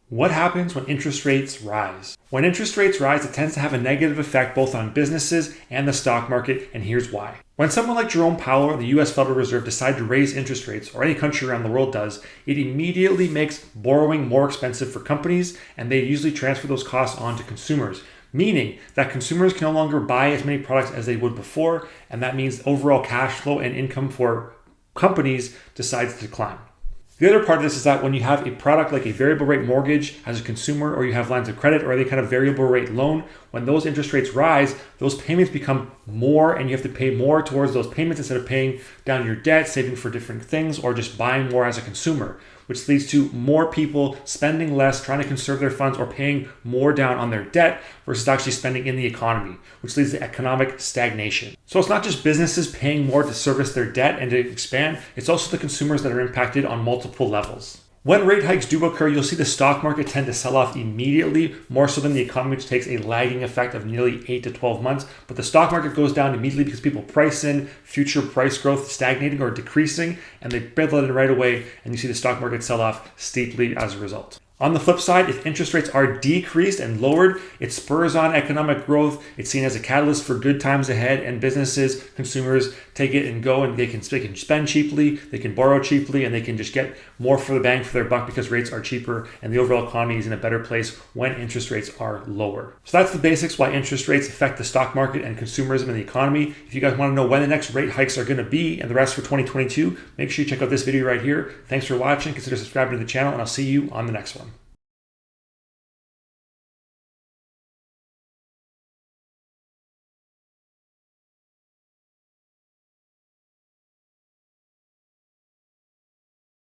What happens when interest rates rise? When interest rates rise, it tends to have a negative effect both on businesses and the stock market, and here's why. When someone like Jerome Powell or the US Federal Reserve decide to raise interest rates, or any country around the world does, it immediately makes borrowing more expensive for companies, and they usually transfer those costs on to consumers, meaning that consumers can no longer buy as many products as they would before, and that means overall cash flow and income for companies decides to decline. The other part of this is that when you have a product like a variable rate mortgage as a consumer, or you have lines of credit or any kind of variable rate loan, when those interest rates rise, those payments become more and you have to pay more towards those payments instead of paying down your debt, saving for different things, or just buying more as a consumer, which leads to more people spending less, trying to conserve their funds, or paying more down on their debt versus actually spending in the economy, which leads to economic stagnation. So it's not just businesses paying more to service their debt and to expand, it's also the consumers that are impacted on multiple levels. When rate hikes do occur, you'll see the stock market tend to sell off immediately, more so than the economy, which takes a lagging effect of nearly 8 to 12 months. But the stock market goes down immediately because people price in future price growth stagnating or decreasing, and they build that in right away, and you see the stock market sell off steeply as a result. On the flip side, if interest rates are decreased and lowered, it spurs on economic growth. It's seen as a catalyst for good times ahead, and businesses, consumers take it and go, and they can spend cheaply, they can borrow cheaply, and they can just get more for the bang for their buck because rates are cheaper and the overall economy is in a better place when interest rates are lower. So that's the basics why interest rates affect the stock market and consumerism and the economy. If you guys want to know when the next rate hikes are going to be and the rest for 2022, make sure you check out this video right here. Thanks for watching. Consider subscribing to the channel, and I'll see you on the next one.